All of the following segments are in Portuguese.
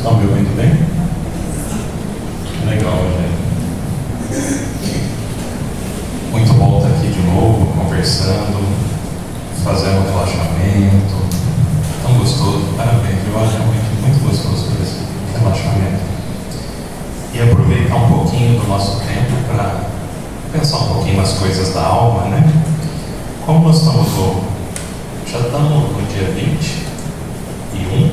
estão me ouvindo bem? Legal, gente. Muito bom estar aqui de novo, conversando, fazendo relaxamento. Tão gostoso, parabéns, eu acho realmente muito gostoso esse relaxamento. E aproveitar um pouquinho do nosso tempo para pensar um pouquinho nas coisas da alma, né? Como nós já estamos no dia 21,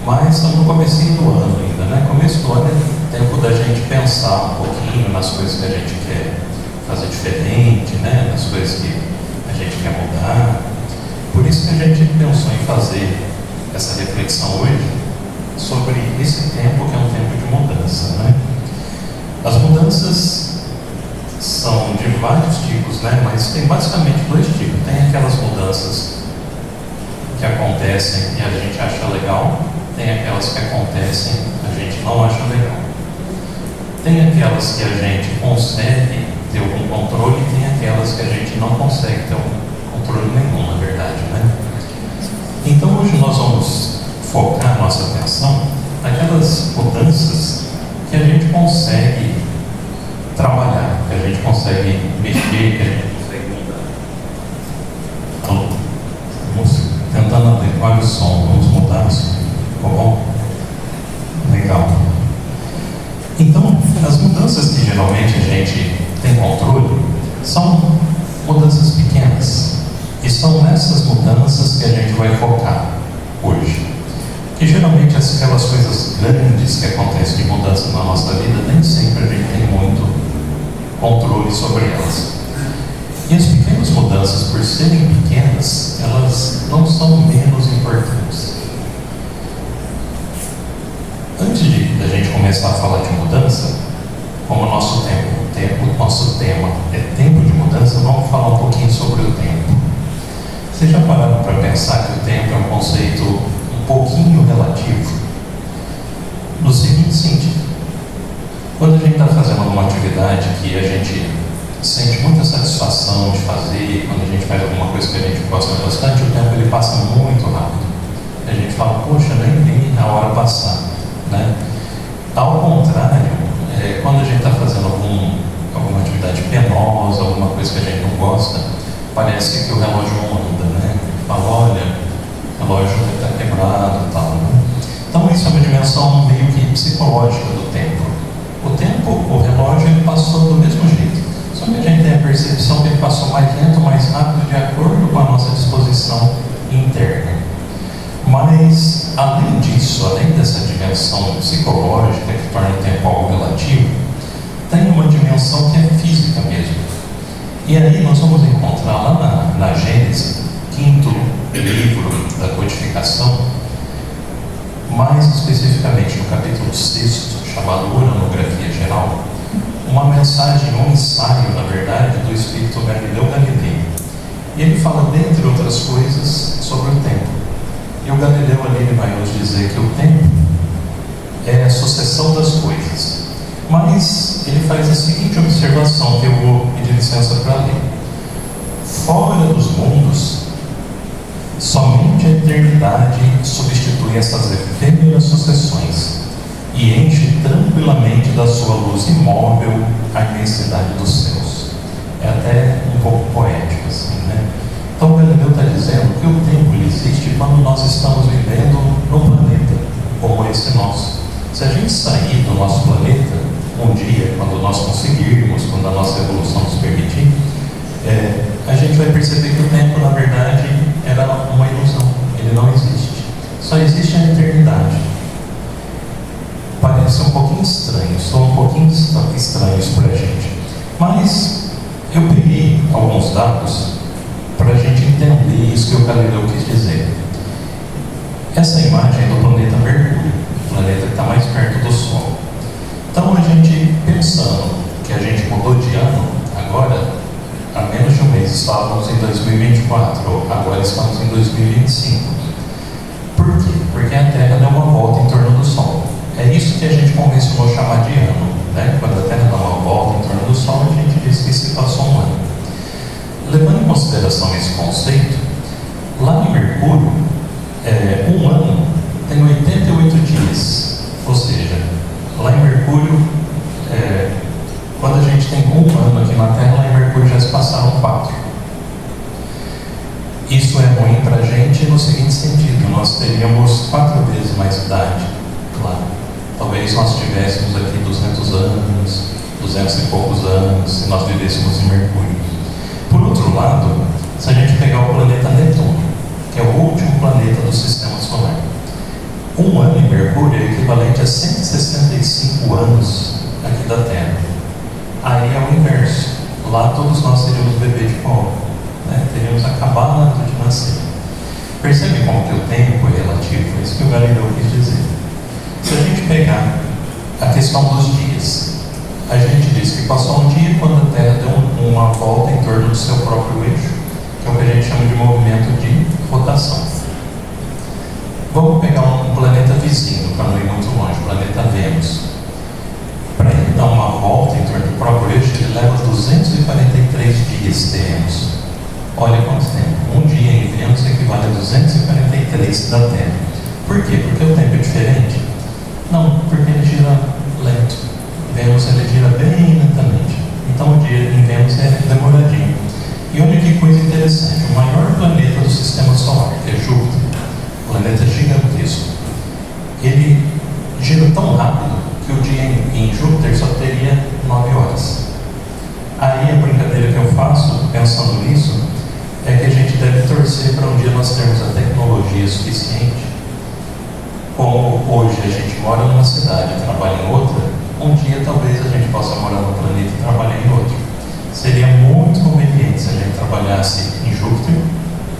mas estamos no comecinho do ano ainda, né? Começo do ano é tempo da gente pensar um pouquinho nas coisas que a gente quer fazer diferente, né? Nas coisas que a gente quer mudar. Por isso que a gente pensou em fazer essa reflexão hoje sobre esse tempo que é um tempo de mudança, né? As mudanças são de vários tipos, né? Mas tem basicamente dois tipos. Tem aquelas mudanças que acontecem e a gente acha legal, tem aquelas que acontecem e a gente não acha legal. Tem aquelas que a gente consegue ter algum controle e tem aquelas que a gente não consegue ter algum controle nenhum, na verdade, né? Então hoje nós vamos focar nossa atenção naquelas mudanças que a gente consegue trabalhar, que a gente consegue mexer, que a gente consegue mudar. Então, vamos tentando adequar o som, vamos mudar o som, ficou bom? Legal. Então, as mudanças que geralmente a gente tem controle são mudanças pequenas. E são nessas mudanças que a gente vai focar hoje. Que geralmente aquelas coisas grandes que acontecem de mudança na nossa vida, nem sempre a gente tem muito controle sobre elas. E as pequenas mudanças, por serem pequenas, elas não são menos importantes. Antes da gente começar a falar de mudança, como o nosso nosso tema é tempo de mudança, vamos falar um pouquinho sobre o tempo. Vocês já pararam para pensar que o tempo é um conceito um pouquinho relativo? No seguinte sentido: quando a gente está fazendo uma atividade que a gente sente muita satisfação de fazer, quando a gente faz alguma coisa que a gente gosta bastante, o tempo ele passa muito rápido. A gente fala, poxa, nem vi a hora passar, né? Ao contrário, quando a gente está fazendo alguma atividade penosa, alguma coisa que a gente não gosta, parece que o relógio não anda, né? Fala, olha, o relógio está quebrado e tal, né? Então isso é uma dimensão meio que psicológica do tempo. O relógio ele passou do mesmo jeito, só que a gente tem a percepção que ele passou mais lento, mais rápido, de acordo com a nossa disposição interna. Mas, além disso, além dessa dimensão psicológica que torna o tempo algo relativo, tem uma dimensão que é física mesmo. E aí nós vamos encontrar lá na Gênesis, quinto livro da codificação, mais especificamente no capítulo 6, chamado Uranografia Geral, uma mensagem, um ensaio, na verdade, do espírito Galileu Galilei. E ele fala, dentre outras coisas, sobre o tempo. E o Galileu ali ele vai nos dizer que o tempo é a sucessão das coisas. Mas ele faz a seguinte observação, que eu vou pedir licença para ler. Fora dos mundos, somente a eternidade substitui essas efêmeras sucessões e enche tranquilamente da sua luz imóvel a imensidade dos céus. É até um pouco poético assim, né? Então o Galileu está dizendo que o tempo existe quando nós estamos vivendo num planeta como esse nosso. Se a gente sair do nosso planeta um dia, quando nós conseguirmos, quando a nossa evolução nos permitir, a gente vai perceber que o tempo, na verdade, era uma ilusão. Ele não existe. Só existe a eternidade. Parece um pouquinho estranho, são um pouquinho estranhos para a gente. Mas eu peguei alguns dados para a gente entender isso que o Galileu quis dizer. Essa imagem é do planeta Mercúrio, o planeta que está mais perto do Sol. Então a gente, pensando que a gente mudou de ano, agora, há menos de um mês, estávamos em 2024, agora estamos em 2025. Por quê? Porque a Terra deu uma volta em torno do Sol. É isso que a gente convencionou chamar de ano, né? Quando a Terra dá uma volta em torno do Sol, a gente diz que se passou um ano. Levando em consideração esse conceito, lá em Mercúrio, um ano tem 88 dias. Isso é ruim para a gente no seguinte sentido: nós teríamos 4 vezes mais idade, claro. Talvez nós tivéssemos aqui 200 anos, 200 e poucos anos, se nós vivêssemos em Mercúrio. Por outro lado, se a gente pegar o planeta Netuno, que é o último planeta do Sistema Solar, um ano em Mercúrio é equivalente a 165 anos aqui da Terra. Aí é o inverso. Lá todos nós seríamos bebê de pó, né? Teríamos acabado de nascer. Percebe como que o tempo é relativo? É isso que o Galileu quis dizer. Se a gente pegar a questão dos dias, a gente diz que passou um dia quando a Terra deu uma volta em torno do seu próprio eixo, que é o que a gente chama de movimento de rotação. Vamos pegar um planeta vizinho, para não ir muito longe, o planeta Vênus. Para ele dar uma volta em torno do próprio eixo, ele leva 243 dias terrenos. Olha quanto tempo. Um dia em Vênus equivale a 243 da Terra. Por quê? Porque o tempo é diferente? Não, porque ele gira lento. Vênus ele gira bem lentamente. Então o dia em Vênus é demoradinho. E olha que coisa interessante. O maior planeta do Sistema Solar, que é Júpiter, planeta gigantesco, ele gira tão rápido que o dia em Júpiter só teria 9 horas. Aí a brincadeira que eu faço, pensando nisso, é que a gente deve torcer para um dia nós termos a tecnologia suficiente. Como hoje a gente mora numa cidade e trabalha em outra, um dia talvez a gente possa morar no planeta e trabalhar em outro. Seria muito conveniente se a gente trabalhasse em Júpiter,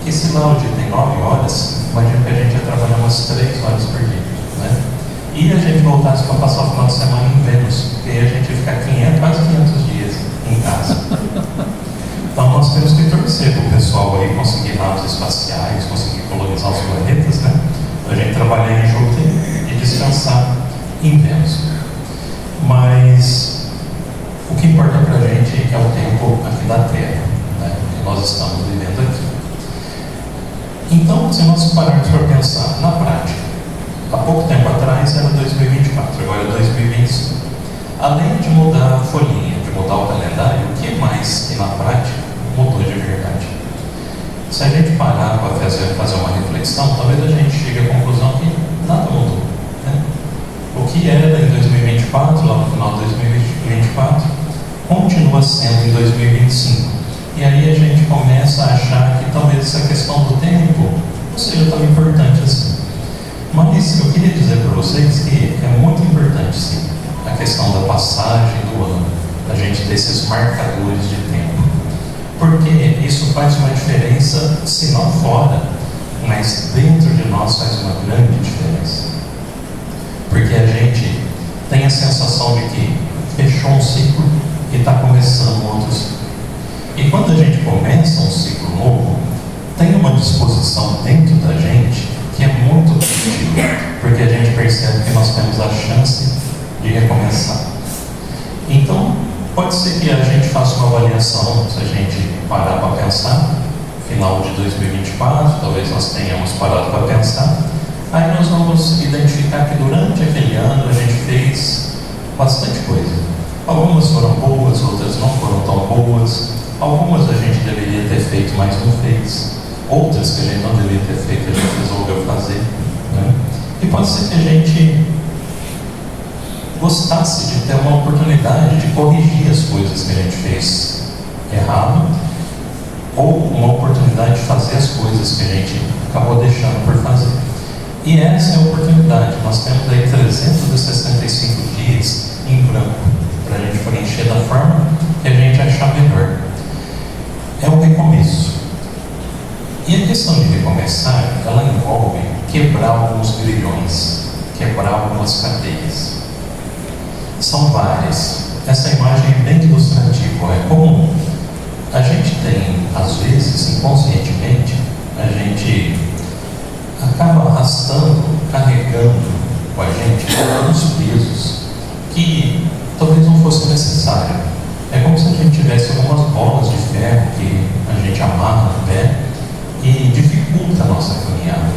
que se lá o dia tem 9 horas, imagina que a gente ia trabalhar umas 3 horas por dia, né? E a gente voltasse para passar o final de semana em Vênus, porque aí a gente ia ficar quase 500 dias em casa. Então nós temos que torcer para o pessoal aí conseguir naves espaciais, conseguir colonizar os planetas, né? A gente trabalhar em Júpiter e descansar em Vênus. Mas o que importa para a gente é o tempo aqui da Terra, né? Que nós estamos vivendo aqui. Então, se nós pararmos para pensar na prática, há pouco tempo atrás era 2024, agora é 2025. Além de mudar a folhinha, de mudar o calendário, o que mais que na prática mudou de verdade? Se a gente parar para fazer uma reflexão, talvez a gente chegue à conclusão que nada mudou, né? O que era em 2024, lá no final de 2024, continua sendo em 2025. E aí a gente começa a achar que talvez essa questão do tempo não seja tão importante assim. Mas eu queria dizer para vocês que é muito importante, sim, a questão da passagem do ano, a gente ter esses marcadores de tempo. Porque isso faz uma diferença, se não fora, mas dentro de nós faz uma grande diferença. Porque a gente tem a sensação de que fechou um ciclo e está começando um outro ciclo. E quando a gente começa um ciclo novo, tem uma disposição dentro da gente que é muito positiva, porque a gente percebe que nós temos a chance de recomeçar. Então, pode ser que a gente faça uma avaliação, se a gente parar para pensar, final de 2024, talvez nós tenhamos parado para pensar, aí nós vamos identificar que durante aquele ano a gente fez bastante coisa. Algumas foram boas, outras não foram tão boas. Algumas a gente deveria ter feito, mas não fez. Outras que a gente não deveria ter feito, a gente resolveu fazer, né? E pode ser que a gente gostasse de ter uma oportunidade de corrigir as coisas que a gente fez errado, ou uma oportunidade de fazer as coisas que a gente acabou deixando por fazer. E essa é a oportunidade. Nós temos aí 365 dias em branco para a gente preencher da forma que a gente achar melhor. É um recomeço. E a questão de recomeçar, ela envolve quebrar alguns grilhões, quebrar algumas cadeias. São várias. Essa imagem é bem ilustrativa. É comum. A gente tem, às vezes, inconscientemente, a gente acaba arrastando, carregando com a gente alguns pesos que talvez não fosse necessário. É como se a gente tivesse algumas bolas de ferro que a gente amarra no pé e dificulta a nossa caminhada.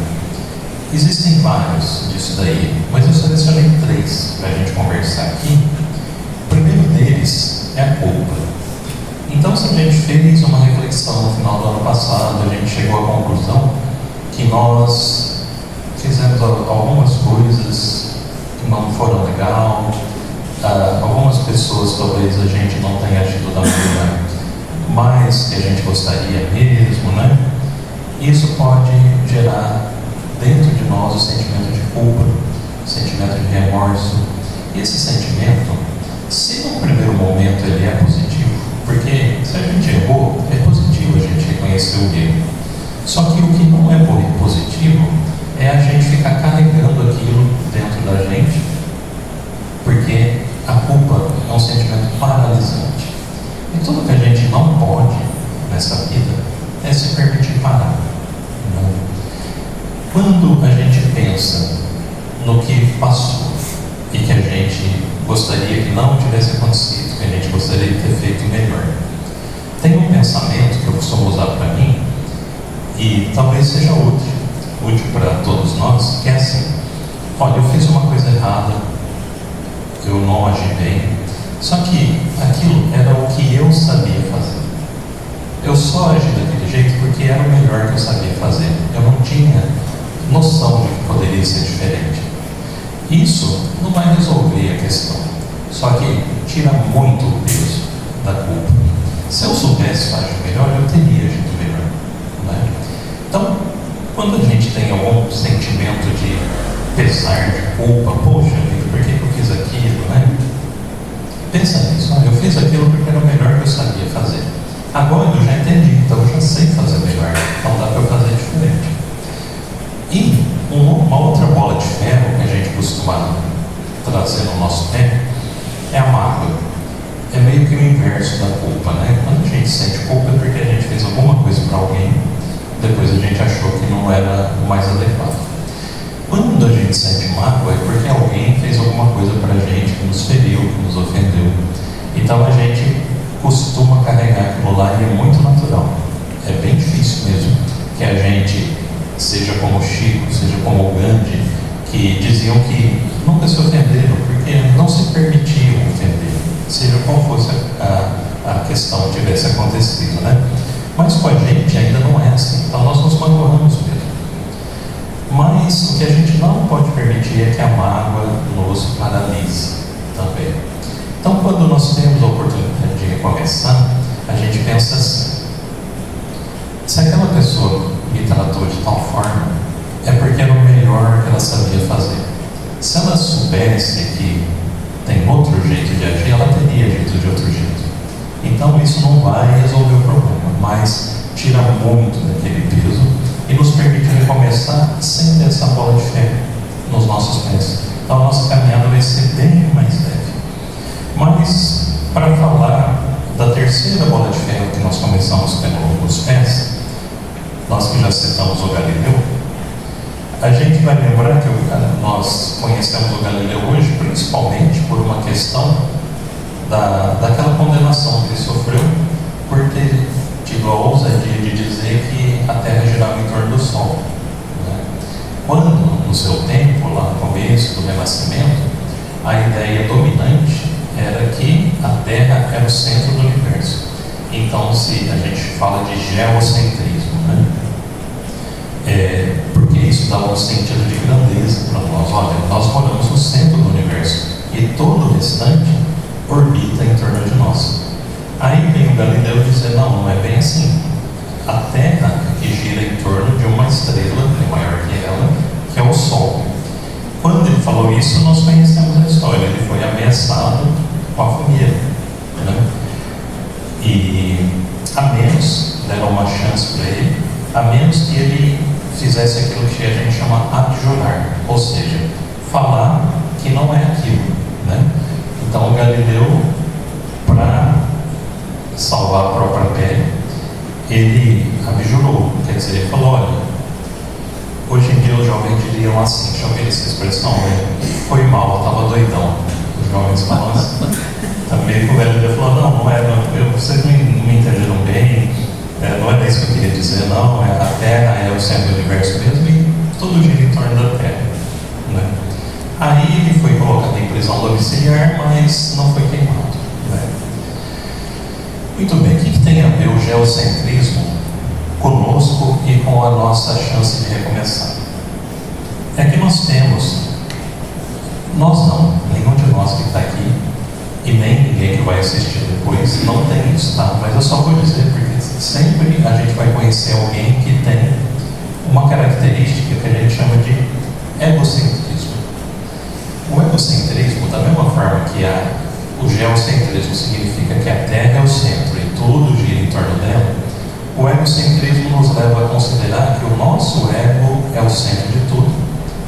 Existem vários disso daí, mas eu selecionei 3 para a gente conversar aqui. O primeiro deles é a culpa. Então, se a gente fez uma reflexão no final do ano passado, a gente chegou à conclusão que nós fizemos algumas coisas que não foram legal, algumas pessoas talvez a gente não tenha agido da maneira mais que a gente gostaria mesmo, né? Isso pode gerar dentro de nós o sentimento de culpa, o sentimento de remorso. E esse sentimento, se no primeiro momento ele é positivo, porque se a gente errou, é positivo a gente reconhecer o erro. Só que o que não é positivo é a gente ficar carregando aquilo dentro da gente, porque a culpa é um sentimento paralisante. E tudo que a gente não pode nessa vida é se permitir parar. Quando a gente pensa no que passou e que a gente gostaria que não tivesse acontecido, que a gente gostaria de ter feito melhor, tem um pensamento que eu costumo usar para mim e talvez seja útil para todos nós, que é assim: olha, eu fiz uma coisa errada, eu não agi bem, só que aquilo era o que eu sabia fazer. Eu só agi daquele jeito porque era o melhor que eu sabia fazer. Eu não tinha noção de que poderia ser diferente. Isso não vai resolver a questão, só que tira muito o peso da culpa. Se eu soubesse fazer melhor, eu teria agido melhor, né? Então, quando a gente tem algum sentimento de pesar, de culpa, poxa vida, por que eu fiz aquilo, né? Pensa nisso: olha, eu fiz aquilo porque era o melhor que eu sabia fazer. Agora eu já entendi, então eu já sei fazer melhor, então dá para eu fazer diferente. E uma outra bola de ferro que a gente costuma trazer no nosso tempo é a mágoa. É meio que o inverso da culpa, né? Quando a gente sente culpa é porque a gente fez alguma coisa para alguém, depois a gente achou que não era o mais adequado. Quando a gente sente mágoa é porque alguém fez alguma coisa para a gente que nos feriu, que nos ofendeu. Então a gente costuma carregar aquilo lá e é muito natural. É bem difícil mesmo que a gente seja como Chico, seja como Gandhi, que diziam que nunca se ofenderam porque não se permitiam ofender, seja qual fosse a questão que tivesse acontecido, né? Mas com a gente ainda não é assim, então nós nos magoamos mesmo. Mas o que a gente não pode permitir é que a mágoa nos paralise também. Então, quando nós temos a oportunidade de recomeçar, a gente pensa assim: se aquela pessoa me tratou de tal forma, é porque era o melhor que ela sabia fazer. Se ela soubesse que tem outro jeito de agir, ela teria agido de outro jeito. Então isso não vai resolver o problema, mas tira muito daquele peso e nos permite recomeçar sem ter essa bola de ferro nos nossos pés. Então a nossa caminhada vai ser bem mais leve. Mas, para falar da terceira bola de ferro que nós começamos pelos pés, nós que já citamos o Galileu, a gente vai lembrar que nós conhecemos o Galileu hoje principalmente por uma questão daquela condenação que ele sofreu por ter tido a ousadia de dizer que a Terra girava em torno do Sol, né? Quando, no seu tempo, lá no começo do Renascimento, a ideia dominante era que a Terra era o centro do universo. Então, se a gente fala de geocentrismo, né? Porque isso dá um sentido de grandeza para nós. Olha, nós moramos no centro do universo e todo o restante orbita em torno de nós. Aí vem o Galileu dizer: não é bem assim. A Terra que gira em torno de uma estrela bem maior que ela, que é o Sol. Quando ele falou isso, nós conhecemos a história. Ele foi ameaçado com a fogueira, né? E a menos, deram uma chance para ele, a menos que ele fizesse aquilo que a gente chama abjurar, ou seja, falar que não é aquilo, né? Então Galileu, para salvar a própria pele, ele abjurou, quer dizer, ele falou: olha, hoje em dia os jovens diriam assim, deixa eu ver essa expressão, foi mal, eu estava doidão. Os jovens falam assim. Também o Galileu falou: não era, vocês não me entenderam bem, não era isso que eu queria dizer, não, a Terra é o centro do universo mesmo e tudo gira em torno da Terra, né? Aí ele foi colocado em prisão domiciliar, mas não foi queimado, né? Muito bem, o que tem a ver o geocentrismo conosco e com a nossa chance de recomeçar? É que nós não, nenhum de nós que está aqui, e nem ninguém que vai assistir depois, não tem isso, tá? Mas eu só vou dizer porque sempre a gente vai conhecer alguém que tem uma característica que a gente chama de egocentrismo. O egocentrismo, da mesma forma que o geocentrismo significa que a Terra é o centro e tudo gira em torno dela, o egocentrismo nos leva a considerar que o nosso ego é o centro de tudo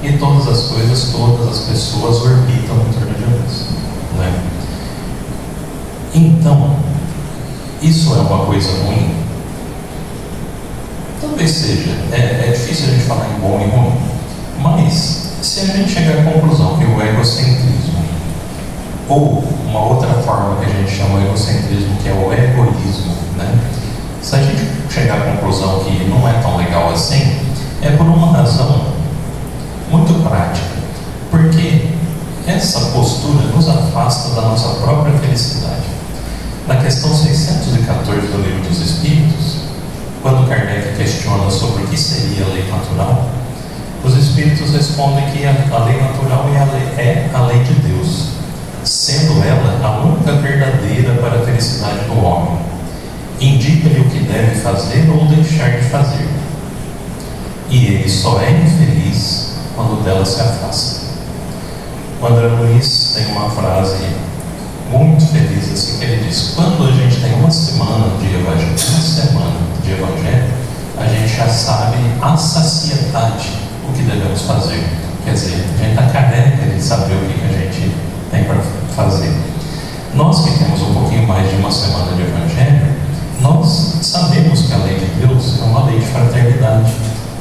e todas as coisas, todas as pessoas orbitam em torno de nós, não é? Então, isso é uma coisa ruim? Talvez seja. É difícil a gente falar em bom e ruim, mas se a gente chegar à conclusão que o egocentrismo, ou uma outra forma que a gente chama de egocentrismo, que é o egoísmo, né? Se a gente chegar à conclusão que não é tão legal assim, é por uma razão muito prática, porque essa postura nos afasta da nossa própria felicidade. Na questão 614 do Livro dos Espíritos, quando Kardec questiona sobre o que seria a lei natural, os Espíritos respondem que a lei natural é a lei de Deus, sendo ela a única verdadeira para a felicidade do homem. Indica-lhe o que deve fazer ou deixar de fazer. E ele só é infeliz quando dela se afasta. O André Luiz tem uma frase muito feliz assim, que ele diz: quando a gente tem uma semana de evangelho, a gente já sabe a saciedade o que devemos fazer. Quer dizer, a gente está careca de saber o que a gente tem para fazer. Nós que temos um pouquinho mais de uma semana de evangelho, nós sabemos que a lei de Deus é uma lei de fraternidade,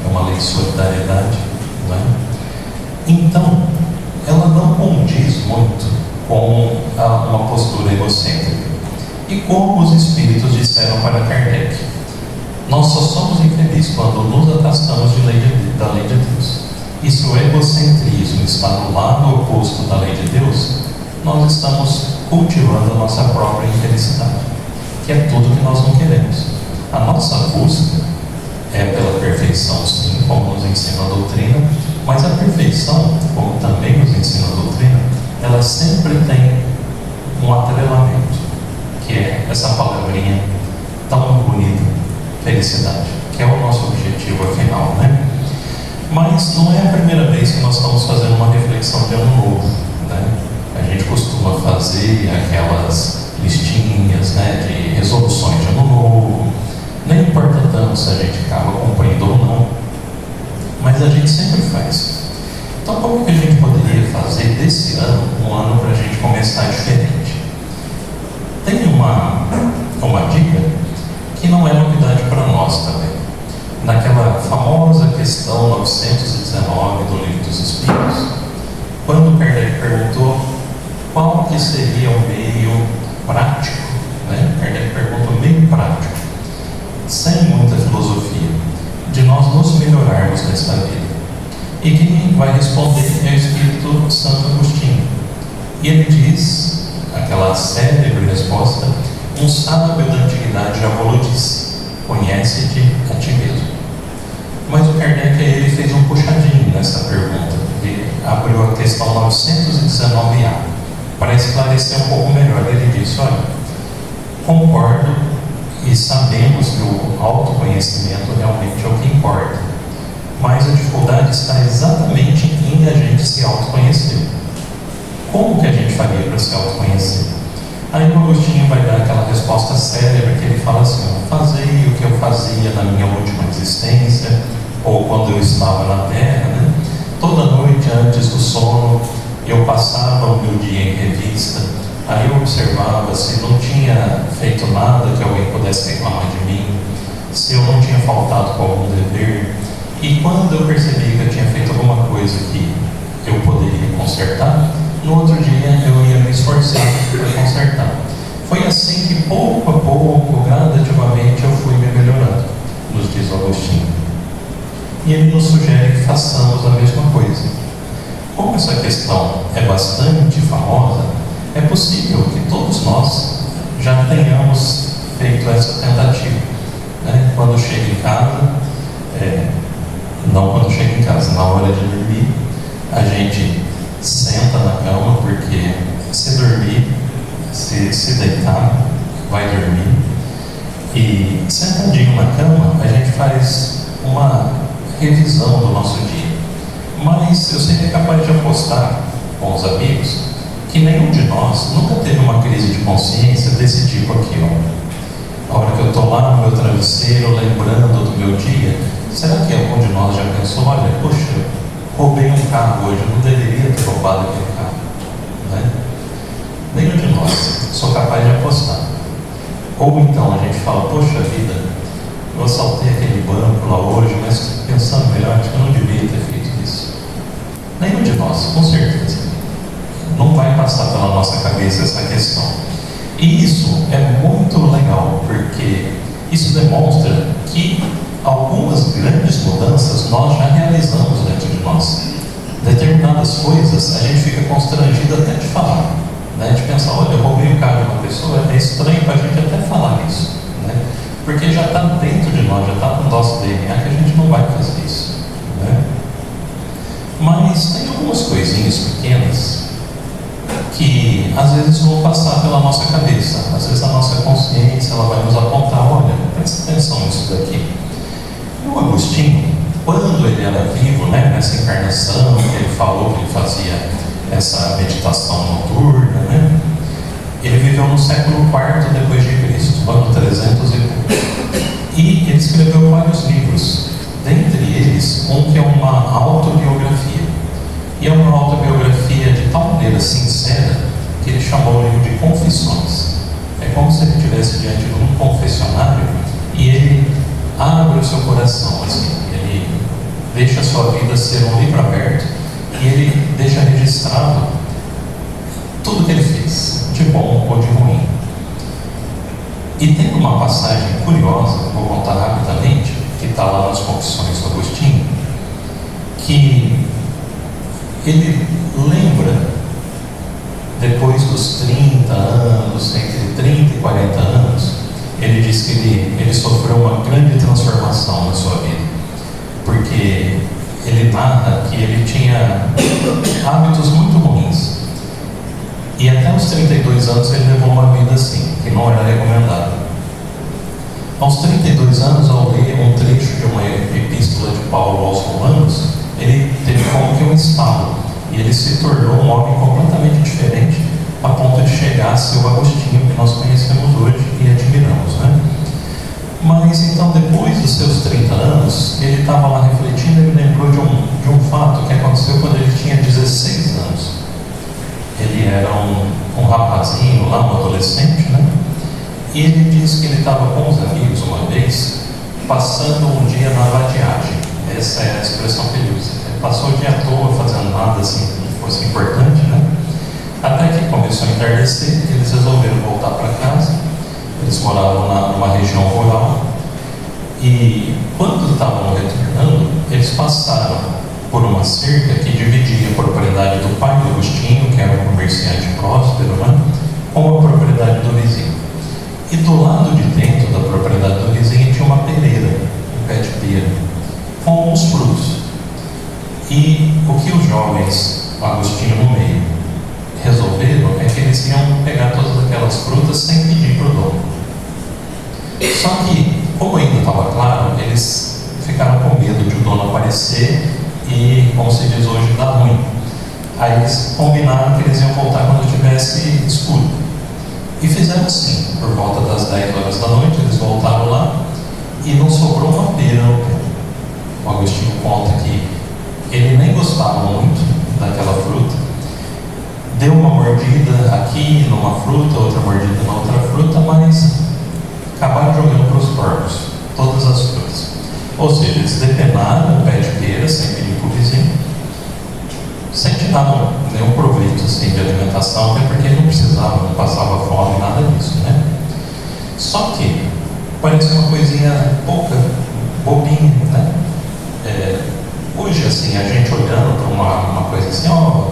é uma lei de solidariedade, não é? Então, ela não condiz muito com uma postura egocêntrica. E como os Espíritos disseram para Kardec, nós só somos infelizes quando nos afastamos da lei de Deus. E se o egocentrismo está no lado oposto da lei de Deus, nós estamos cultivando a nossa própria infelicidade, que é tudo que nós não queremos. A nossa busca é pela perfeição, sim, como nos ensina a doutrina, mas a perfeição, como também nos ensina a doutrina, ela sempre tem um atrelamento, que é essa palavrinha tão bonita, felicidade, que é o nosso objetivo afinal, né? Mas não é a primeira vez que nós estamos fazendo uma reflexão de ano novo, né? A gente costuma fazer aquelas listinhas, né, de resoluções de ano novo. Nem importa tanto se a gente acaba cumprindo ou não, mas a gente sempre faz. Então, como que a gente poderia fazer desse ano um ano para a gente começar diferente? Tem uma dica que não é novidade para nós também. Naquela famosa questão 919 do Livro dos Espíritos, quando Kardec perguntou qual que seria o meio prático, né? Kardec pergunta o meio prático, sem muita filosofia, de nós nos melhorarmos nesta vida. E quem vai responder é o Espírito Santo Agostinho. E ele diz, aquela célebre resposta: um sábio da antiguidade já vos disse, conhece-te a ti mesmo. Mas o Kardec ele fez um puxadinho nessa pergunta. Ele abriu a questão 919A para esclarecer um pouco melhor. Ele disse: olha, concordo e sabemos que o autoconhecimento realmente é o que importa, mas a dificuldade está exatamente em a gente se autoconhecer. Como que a gente faria para se autoconhecer? Aí o Agostinho vai dar aquela resposta célebre que ele fala assim: fazei o que eu fazia na minha última existência, ou quando eu estava na Terra, né? Toda noite antes do sono eu passava o meu dia em revista, aí eu observava se não tinha feito nada que alguém pudesse reclamar de mim, se eu não tinha faltado com algum dever, e quando eu percebi que eu tinha feito alguma coisa que eu poderia consertar, no outro dia eu ia me esforçar para consertar. Foi assim que pouco a pouco, gradativamente, eu fui me melhorando, nos diz o Agostinho. E ele nos sugere que façamos a mesma coisa. Como essa questão é bastante famosa, é possível que todos nós já tenhamos feito essa tentativa, né? Quando chega em casa, não quando chega em casa, na hora de dormir, a gente senta na cama, porque se dormir, se deitar, vai dormir. E sentadinho na cama, a gente faz uma revisão do nosso dia. Mas eu sempre capaz de apostar com os amigos que nenhum de nós nunca teve uma crise de consciência desse tipo aqui, ó. A hora que eu estou lá no meu travesseiro, lembrando do meu dia, será que algum de nós já pensou, olha, poxa, roubei um carro hoje, eu não deveria ter roubado aquele carro, né? Nenhum de nós, sou capaz de apostar. Ou então a gente fala, poxa vida, eu assaltei aquele banco lá hoje, mas pensando melhor, acho que eu não devia ter feito isso. Nenhum de nós, com certeza. Não vai passar pela nossa cabeça essa questão. E isso é muito legal, porque isso demonstra que algumas grandes mudanças nós já realizamos dentro de nós. Determinadas coisas a gente fica constrangido até de falar, né? De pensar, olha, eu roubei o carro de uma pessoa, é estranho para a gente até falar isso, né? Porque já está dentro de nós, já está no nosso DNA que a gente não vai fazer isso, né? Mas tem algumas coisinhas pequenas que às vezes vão passar pela nossa cabeça, às vezes a nossa consciência ela vai nos apontar, olha, presta atenção nisso daqui. O Agostinho, quando ele era vivo, né, nessa encarnação, que ele falou que ele fazia essa meditação noturna, né, ele viveu no século IV depois de Cristo, ano 300 e pouco. E ele escreveu vários livros, dentre eles um que é uma autobiografia. E é uma autobiografia de tal maneira sincera que ele chamou o livro de Confissões. É como se ele estivesse diante de um confessionário e ele abre o seu coração, assim, ele deixa a sua vida ser um livro aberto e ele deixa registrado tudo que ele fez, de bom ou de ruim. E tem uma passagem curiosa, vou contar rapidamente, que está lá nas Confissões do Agostinho, que ele lembra, depois dos 30 anos, entre 30 e 40 anos, ele diz que ele sofreu uma grande transformação na sua vida, porque ele narra que ele tinha hábitos muito ruins, e até os 32 anos ele levou uma vida assim, que não era recomendada. Aos 32 anos, ao ler um trecho de uma epístola de Paulo aos Romanos, ele teve como que um estalo, e ele se tornou um homem completamente diferente, a ponto de chegar a ser o Agostinho que nós conhecemos hoje e admiramos, né? Mas então, depois dos seus 30 anos, ele estava lá refletindo e lembrou de um fato que aconteceu quando ele tinha 16 anos. Ele era um rapazinho lá, um adolescente, né? E ele disse que ele estava com os amigos uma vez, passando um dia na vadiagem. Essa é a expressão que ele usa. Ele passou o dia à toa, fazendo nada assim que fosse importante, né? Até que começou a entardecer, eles resolveram voltar para casa. Eles moravam numa região rural. E quando estavam retornando, eles passaram por uma cerca que dividia a propriedade do pai do Agostinho, que era um comerciante próspero, né, com a propriedade do vizinho. E do lado de dentro da propriedade do vizinho tinha uma pereira, um pé de pera, com alguns frutos. E o que os jovens, Agostinho no meio, resolveram é que eles iam pegar todas aquelas frutas sem pedir para o dono. Só que, como ainda estava claro, eles ficaram com medo de o dono aparecer e, como se diz hoje, dar ruim. Aí eles combinaram que eles iam voltar quando tivesse escuro. E fizeram assim, por volta das 10 horas da noite, eles voltaram lá e não sobrou uma pera no pé. O Agostinho conta que ele nem gostava muito daquela fruta, deu uma mordida aqui numa fruta, outra mordida na outra fruta, mas acabaram jogando para os porcos todas as frutas. Ou seja, eles depenaram o pé de pera sem pedir para o vizinho, sem tirar nenhum proveito assim, de alimentação, até porque não precisava, não passava fome, nada disso, né? Só que parece uma coisinha pouca, bobinha, né? Hoje, assim, a gente olhando para uma coisa assim, ó,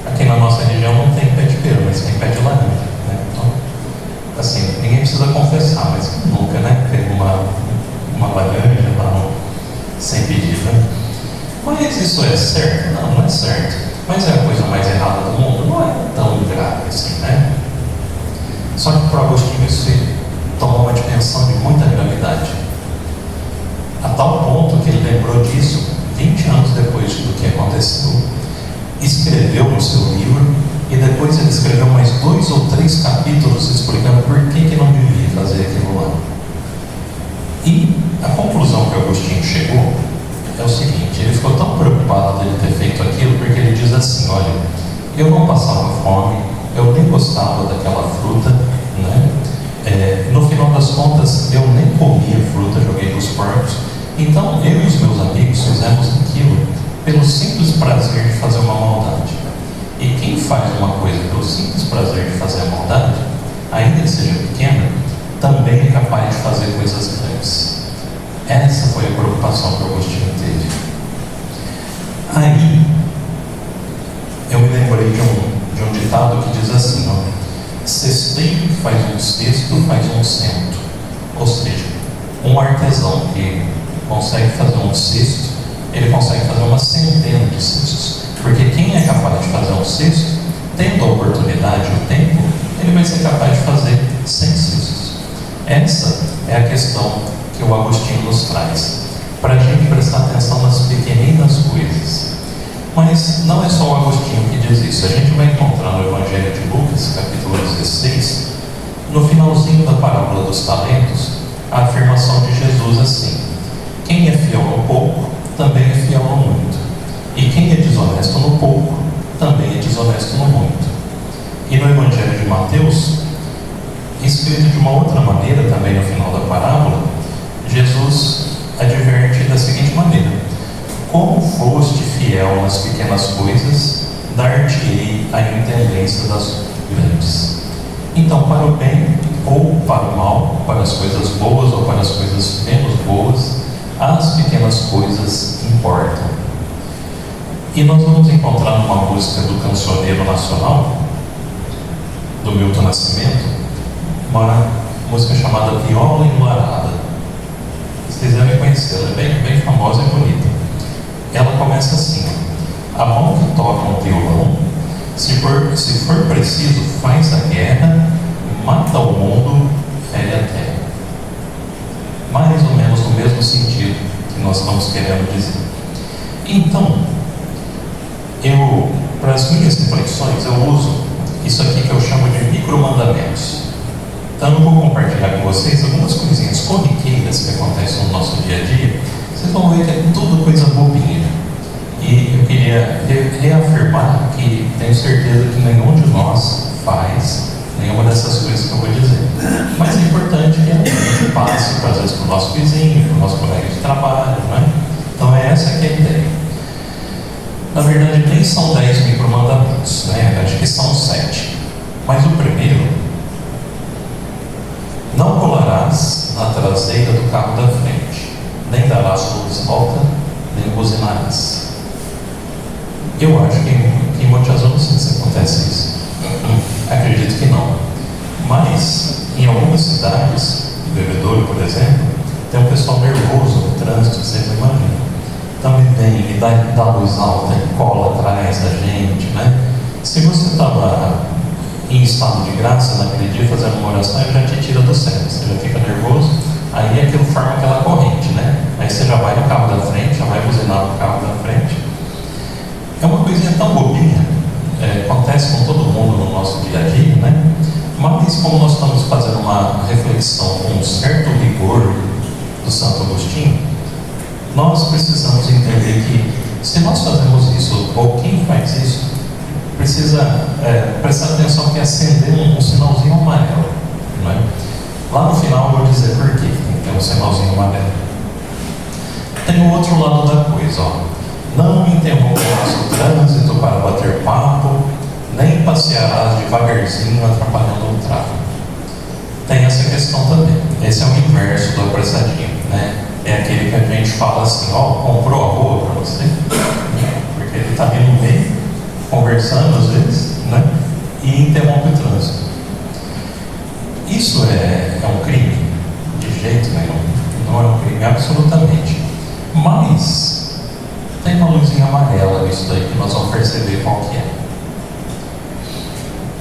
aqui na nossa região não tem pé de pera, mas tem pé de laranja, né? Então, assim, ninguém precisa confessar, Mas é a coisa mais errada do mundo? Não é tão grave assim, né? Só que para Agostinho isso tomou uma dimensão de muita gravidade. A tal ponto que ele lembrou disso 20 anos depois do que aconteceu, escreveu no seu livro, e depois ele escreveu mais 2 ou 3 capítulos explicando por que não devia fazer aquilo lá. E a conclusão que Agostinho chegou é o seguinte: ele ficou tão preocupado dele ter feito aquilo, porque ele diz assim: olha, eu não passava fome, eu nem gostava daquela fruta, né? No final das contas, eu nem comia fruta, joguei para os porcos. Então, eu e os meus amigos fizemos aquilo pelo simples prazer de fazer uma maldade. E quem faz uma coisa pelo simples prazer de fazer a maldade, ainda que seja pequena, também é capaz de fazer coisas grandes. Essa foi a preocupação que Agostinho teve. Aí, eu me lembrei de um ditado que diz assim: ó, cesteiro que faz um cesto faz um cento. Ou seja, um artesão que consegue fazer um cesto, ele consegue fazer uma centena de cestos. Porque quem é capaz de fazer um cesto, tendo a oportunidade e o tempo, ele vai ser capaz de fazer 100 cestos. Essa é a questão que o Agostinho nos traz, para a gente prestar atenção nas pequeninas coisas. Mas não é só o Agostinho que diz isso. A gente vai encontrar no Evangelho de Lucas, capítulo 16, no finalzinho da parábola dos talentos, a afirmação de Jesus assim: quem é fiel no pouco, também é fiel no muito. E quem é desonesto no pouco, também é desonesto no muito. E no Evangelho de Mateus, escrito de uma outra maneira também no final da parábola, Jesus adverte da seguinte maneira: como foste fiel nas pequenas coisas, dar-te-ei a intendência das grandes. Então, para o bem ou para o mal, para as coisas boas ou para as coisas menos boas, as pequenas coisas importam. E nós vamos encontrar numa música do cancioneiro nacional, do Milton Nascimento, uma música chamada Viola Enluarada. Vocês devem conhecer, ela é bem famosa e bonita. Ela começa assim: a mão que toca um violão, se for preciso, faz a guerra, mata o mundo, fere a terra. Mais ou menos no mesmo sentido que nós estamos querendo dizer. Então, para as minhas reflexões, eu uso isso aqui que eu chamo de micromandamentos. Então, eu vou compartilhar com vocês algumas coisinhas corriqueiras que acontecem no nosso dia a dia. Vocês vão ver que é tudo coisa bobinha. E eu queria reafirmar que tenho certeza que nenhum de nós faz nenhuma dessas coisas que eu vou dizer. Mas é importante que a gente passe, às vezes, para o nosso vizinho, para o nosso colega de trabalho, né? Então, essa que é a ideia. Na verdade, nem são 10 micromandamentos, né? Acho que são 7. Mas o primeiro: não colarás na traseira do carro da frente, nem darás luz alta, nem buzinarás. Eu acho que em Monte Azul não sei se acontece isso. Acredito que não. Mas em algumas cidades, em Bebedouro, por exemplo, tem um pessoal nervoso no trânsito, vocês imaginam. Então ele vem e dá luz alta e cola atrás da gente, né? Se você estava em estado de graça naquele dia fazendo uma oração, ele já te tira do sério, você já fica nervoso, aí aquilo forma aquela corrente, né? Aí você já vai no carro da frente, já vai buzinar no carro da frente. É uma coisinha tão bobinha, acontece com todo mundo no nosso dia a dia, né? Mas como nós estamos fazendo uma reflexão com um certo rigor do Santo Agostinho, nós precisamos entender que se nós fazemos isso, ou quem faz isso, precisa prestar atenção que acender um sinalzinho amarelo, não é? Lá no final eu vou dizer por quê tem que ter um sinalzinho amarelo. Tem o outro lado da coisa, ó. Não interromperás o trânsito para bater papo, nem passearás devagarzinho atrapalhando o tráfego. Tem essa questão também. Esse é o inverso do apressadinho, né? É aquele que a gente fala assim: ó, comprou a rua para você? Porque ele está ali no meio, conversando às vezes, né? E interrompe o trânsito. Isso é um crime? De jeito nenhum. Não é um crime, absolutamente. Mas Tem uma luzinha amarela nisso daí que nós vamos perceber qual que é.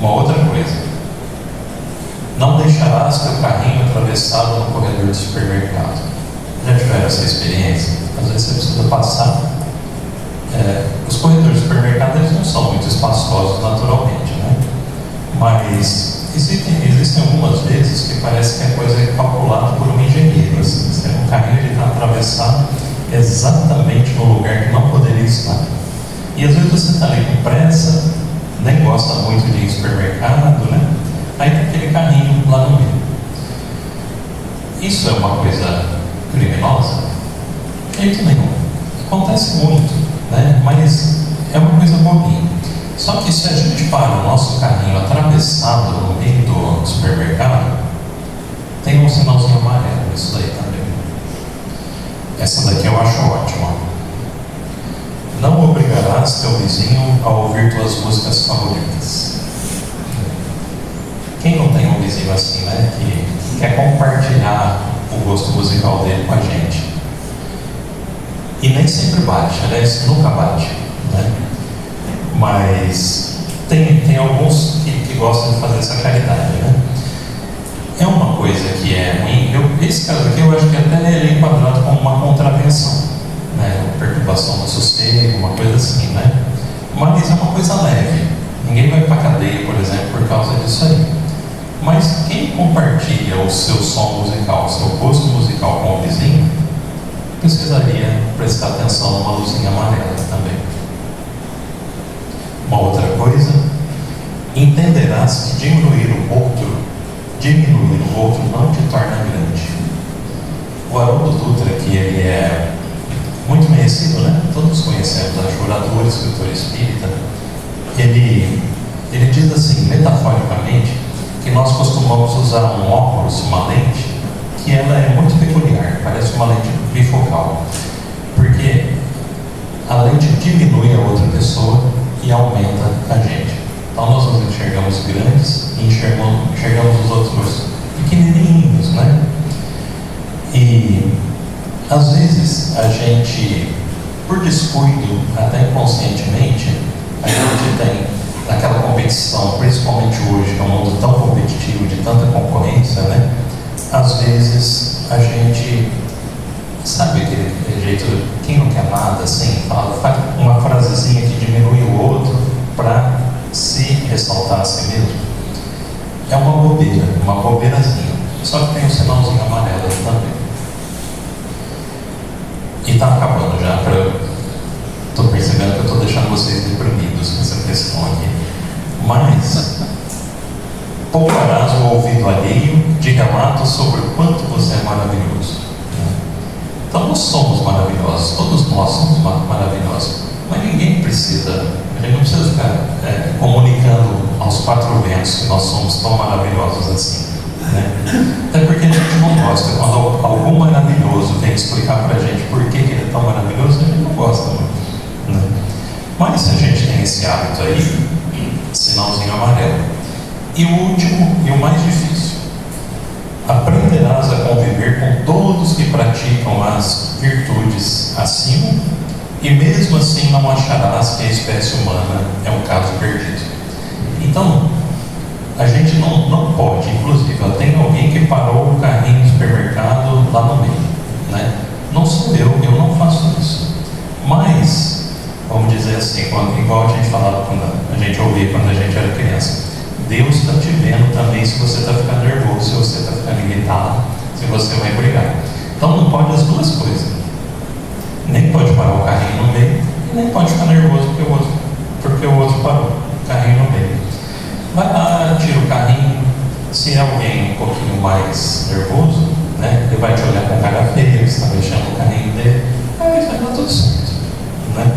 Uma outra coisa: não deixarás teu carrinho atravessado no corredor do supermercado. Já tiveram essa experiência? Às vezes você precisa passar. Os corredores do supermercado, eles não são muito espaçosos naturalmente, né? Mas existem algumas vezes que parece que a coisa é calculada por um engenheiro. Assim, você tem um carrinho, ele está atravessado exatamente no lugar que não poderia estar. E às vezes você está ali com pressa, nem gosta muito de ir em supermercado, né? Aí tem aquele carrinho lá no meio. Isso é uma coisa criminosa? De jeito nenhum. Acontece muito, né? Mas é uma coisa bobinha. Só que se a gente para o nosso carrinho atravessado no meio do supermercado, tem um sinalzinho amarelo, isso daí também. Essa daqui eu acho ótima. Não obrigarás teu vizinho a ouvir tuas músicas favoritas. Quem não tem um vizinho assim, né? Que quer compartilhar o gosto musical dele com a gente. E nem sempre bate, aliás, nunca bate, né? Mas tem alguns que gostam de fazer essa caridade, né? É uma coisa que é ruim. Esse caso aqui eu acho que até ele é enquadrado como uma contravenção, né? Uma perturbação do sossego, uma coisa assim, né? Mas é uma coisa leve. Ninguém vai para a cadeia, por exemplo, por causa disso aí. Mas quem compartilha o seu som musical, o seu gosto musical com o vizinho, precisaria prestar atenção numa luzinha amarela também. Uma outra coisa: entenderás que diminuir o outro não te torna grande. O Haroldo Dutra, que ele é muito conhecido, né? Todos conhecemos, ajurador, escritor espírita, ele diz assim, metaforicamente, que nós costumamos usar um óculos, uma lente, que ela é muito peculiar, parece uma lente bifocal, porque a lente diminui a outra pessoa e aumenta a gente. Então nós nos enxergamos grandes e enxergamos os outros pequenininhos, né? E às vezes a gente, por descuido, até inconscientemente, a gente tem naquela competição, principalmente hoje, que é um mundo tão competitivo, de tanta concorrência, né? Às vezes a gente sabe aquele jeito, quem não quer nada, assim, faz uma frasezinha que diminui o outro para se ressaltar a si mesmo. É uma bobeirazinha. Só que tem um sinalzinho amarelo também. E está acabando já, estou percebendo que eu estou deixando vocês deprimidos com essa questão aqui. Mas pouparás o ouvido alheio de relatos sobre o quanto você é maravilhoso. Então nós somos maravilhosos, todos nós somos maravilhosos, mas ninguém precisa, a gente não precisa ficar comunicando aos quatro ventos que nós somos tão maravilhosos assim, né? Até porque a gente não gosta, quando algum maravilhoso vem explicar pra gente por que ele é tão maravilhoso, a gente não gosta muito, né? Mas se a gente tem esse hábito aí, sinalzinho amarelo. E o último e o mais difícil: aprenderás a conviver com todos que praticam as virtudes acima, e mesmo assim não acharás que a espécie humana é um caso perdido. Então, a gente não pode, inclusive, tem alguém que parou o carrinho do supermercado lá no meio, né? Não sou eu não faço isso. Mas, vamos dizer assim, igual a gente falava quando a gente ouvia quando a gente era criança, Deus está te vendo também se você está ficando nervoso, se você está ficando irritado, se você vai brigar. Então não pode as duas coisas. Nem pode parar o carrinho no meio, e nem pode ficar nervoso porque o outro parou o carrinho no meio. Vai lá, tira o carrinho. Se é alguém um pouquinho mais nervoso, né, ele vai te olhar com cara feia, que está mexendo o carrinho dele, aí vai dar tudo certo, né?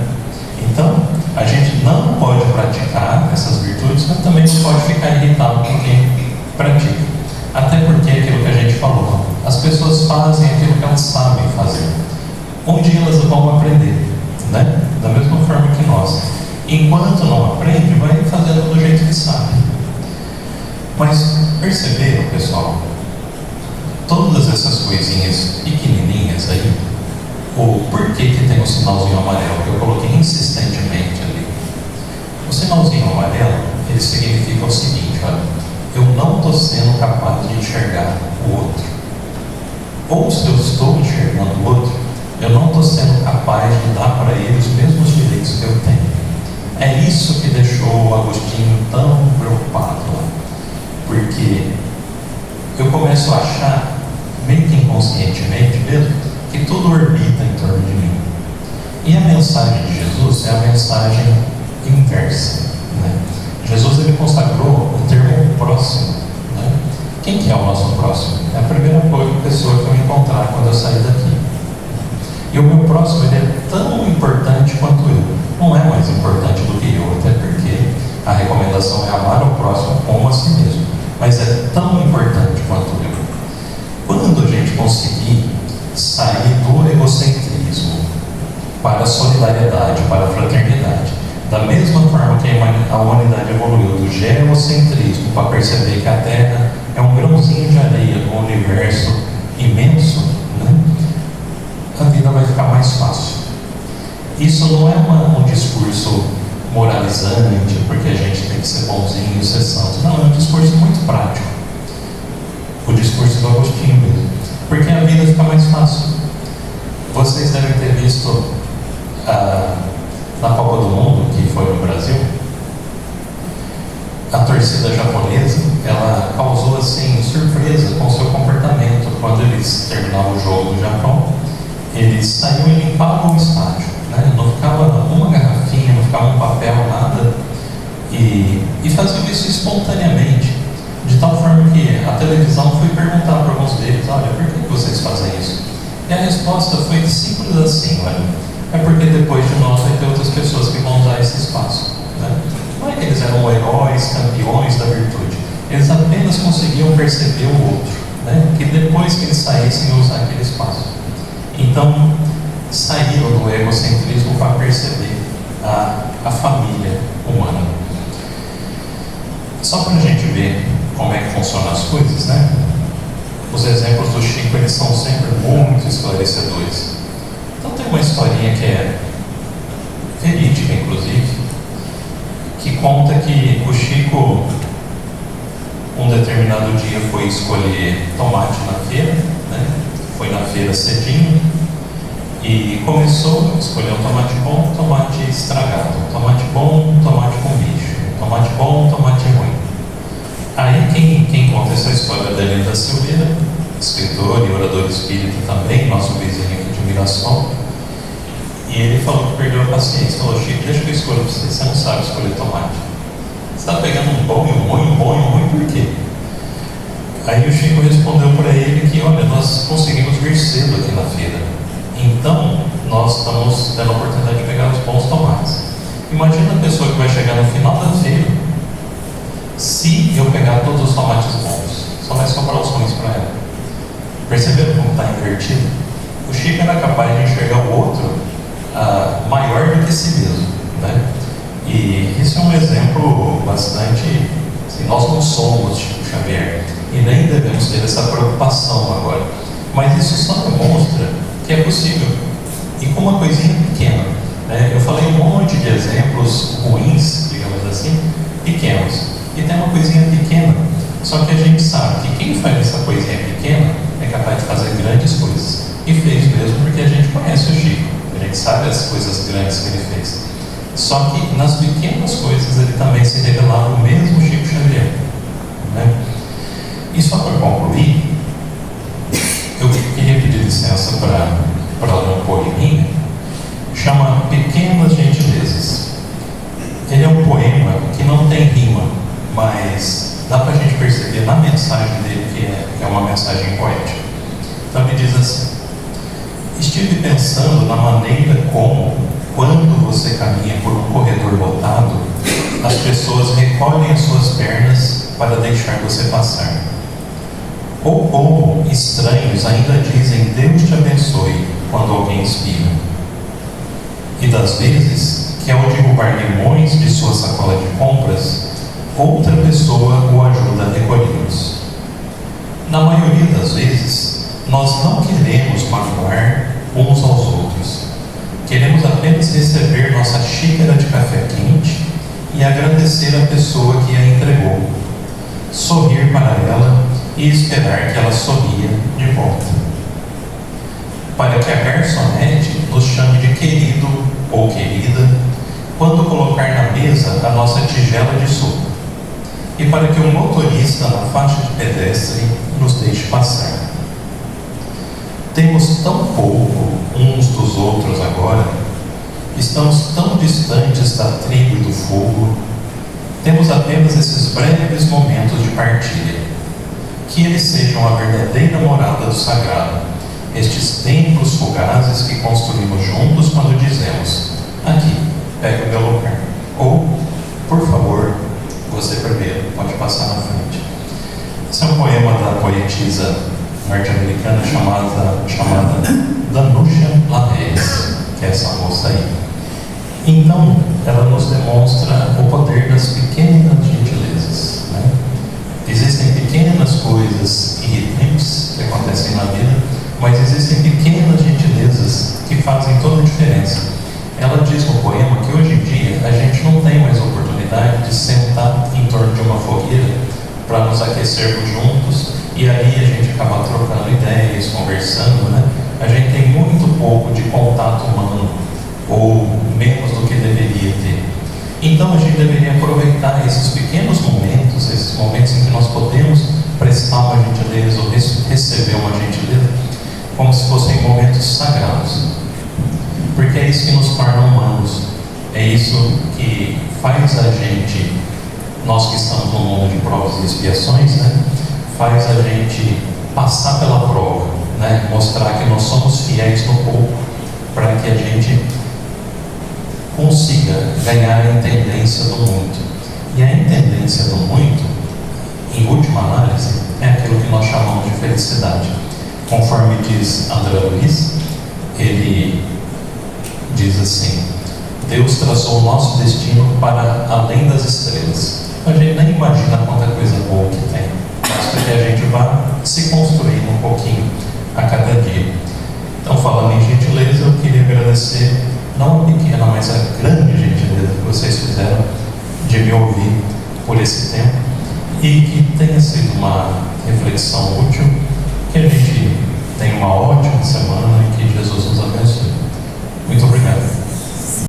Então, a gente não pode praticar essas virtudes, mas também não pode ficar irritado com quem pratica. Até porque aquilo que a gente falou, as pessoas fazem aquilo que elas sabem fazer. Um dia elas vão aprender, né? Da mesma forma que nós. Enquanto não aprende, vai fazendo do jeito que sabe. Mas perceberam, pessoal? Todas essas coisinhas pequenininhas aí, o porquê que tem um sinalzinho amarelo, que eu coloquei insistentemente ali. O sinalzinho amarelo, ele significa o seguinte: olha, eu não estou sendo capaz de enxergar o outro. Ou se eu estou enxergando o outro, eu não estou sendo capaz de dar para ele os mesmos direitos que eu tenho. É isso que deixou o Agostinho tão preocupado lá. Porque eu começo a achar, meio que inconscientemente mesmo, que tudo orbita em torno de mim. E a mensagem de Jesus é a mensagem inversa, né? Jesus, ele consagrou o termo próximo, né? Quem que é o nosso próximo? É a primeira pessoa que eu encontrar quando eu sair daqui. E o meu próximo, ele é tão importante quanto eu. Não é mais importante do que eu, até porque a recomendação é amar o próximo como a si mesmo. Mas é tão importante quanto eu. Quando a gente conseguir sair do egocentrismo para a solidariedade, para a fraternidade, da mesma forma que a humanidade evoluiu do geocentrismo para perceber que a Terra é um grãozinho de areia no universo imenso, né? A vida vai ficar mais fácil. Isso não é um discurso moralizante, porque a gente tem que ser bonzinho e ser santo. Não, é um discurso muito prático. O discurso do Agostinho mesmo. Porque a vida fica mais fácil. Vocês devem ter visto na Copa do Mundo, que foi no Brasil, a torcida japonesa, ela causou assim surpresa com o seu comportamento. Quando eles terminavam o jogo do Japão, eles saíam e limpavam o estádio, né? Não ficava uma garrafinha, não ficava um papel, nada, e faziam isso espontaneamente, de tal forma que a televisão foi perguntar para alguns deles: olha, por que vocês fazem isso? E a resposta foi simples assim: olha, é porque depois de nós vai ter outras pessoas que vão usar esse espaço, né? Não é que eles eram heróis, campeões da virtude, eles apenas conseguiam perceber o outro, né? Que depois que eles saíssem iam usar aquele espaço. Então, saíram do egocentrismo para perceber a família humana. Só para a gente ver como é que funcionam as coisas, né? Os exemplos do Chico, eles são sempre muito esclarecedores. Então tem uma historinha que é verídica, inclusive, que conta que o Chico, um determinado dia, foi escolher tomate na feira, né? Foi na feira cedinho e começou a escolher um tomate bom, um tomate estragado, um tomate bom, um tomate com bicho, um tomate bom, um tomate ruim. Aí quem conta essa história é Daniel da Silveira, escritor e orador espírita também, nosso vizinho aqui de Mirassol. E ele falou que perdeu a paciência, falou: Chico, deixa que eu escolho para você não sabe escolher tomate. Você está pegando um bom e um ruim, um bom e um ruim, por quê? Aí o Chico respondeu para ele que, olha, nós conseguimos vir cedo aqui na feira, então nós estamos tendo a oportunidade de pegar os bons tomates. Imagina a pessoa que vai chegar no final da feira, se eu pegar todos os tomates bons, só vai sobrar os ruins para ela. Perceberam como está invertido? O Chico era capaz de enxergar o outro maior do que si mesmo, né? E isso é um exemplo bastante... Assim, nós não somos Chico Xavier e nem devemos ter essa preocupação agora, mas isso só demonstra que é possível, e com uma coisinha pequena, né? Eu falei um monte de exemplos ruins, digamos assim, pequenos, e tem uma coisinha pequena, só que a gente sabe que quem faz essa coisinha pequena é capaz de fazer grandes coisas, e fez mesmo, porque a gente conhece o Chico, a gente sabe as coisas grandes que ele fez. Só que nas pequenas coisas ele também se revelava o mesmo Chico Xavier, né? E só para concluir, eu queria pedir licença para um poeminha, chama Pequenas Gentilezas. Ele é um poema que não tem rima, mas dá para a gente perceber na mensagem dele que é uma mensagem poética. Então ele diz assim: estive pensando na maneira como, quando você caminha por um corredor lotado, as pessoas recolhem as suas pernas para deixar você passar. Ou como estranhos ainda dizem Deus te abençoe quando alguém espirra. E das vezes que, ao derrubar limões de sua sacola de compras, outra pessoa o ajuda a recolhê-los. Na maioria das vezes, nós não queremos magoar uns aos outros. xícara de café quente e agradecer a pessoa que a entregou, sorrir para ela e esperar que ela sorria de volta, para que a garçonete nos chame de querido ou querida quando colocar na mesa a nossa tigela de sopa, e para que o motorista na faixa de pedestre nos deixe passar. Temos tão pouco uns dos outros agora, estamos tão distantes da tribo e do fogo, temos apenas esses breves momentos de partilha. Que eles sejam a verdadeira morada do sagrado, estes templos fugazes que construímos juntos quando dizemos: aqui, pega o meu lugar. Ou, por favor, você primeiro, pode passar na frente. Esse é um poema da poetisa norte-americana chamada Danusha Lameres, que é essa moça aí. Então, ela nos demonstra o poder das pequenas gentilezas, né? Existem pequenas coisas irritantes que acontecem na vida, mas existem pequenas gentilezas que fazem toda a diferença. Ela diz no poema que hoje em dia a gente não tem mais oportunidade de sentar em torno de uma fogueira para nos aquecermos juntos e ali a gente acaba trocando ideias, conversando, né? A gente tem muito pouco de contato humano, ou menos do que deveria ter. Então a gente deveria aproveitar esses pequenos momentos, esses momentos em que nós podemos prestar uma gentileza ou receber uma gentileza, como se fossem momentos sagrados, porque é isso que nos torna humanos, é isso que faz a gente, nós que estamos no mundo de provas e expiações, né, faz a gente passar pela prova, né, mostrar que nós somos fiéis no pouco, para que a gente consiga ganhar a intendência do muito. E a intendência do muito, em última análise, é aquilo que nós chamamos de felicidade. Conforme diz André Luiz, ele diz assim: Deus traçou o nosso destino para além das estrelas. A gente nem imagina quanta coisa boa que tem, basta que a gente vá se construindo um pouquinho a cada dia. Então, falando em gentileza, eu queria agradecer não a pequena, mas a grande gentileza que vocês fizeram de me ouvir por esse tempo, e que tenha sido uma reflexão útil, que a gente tenha uma ótima semana e que Jesus nos abençoe. Muito obrigado.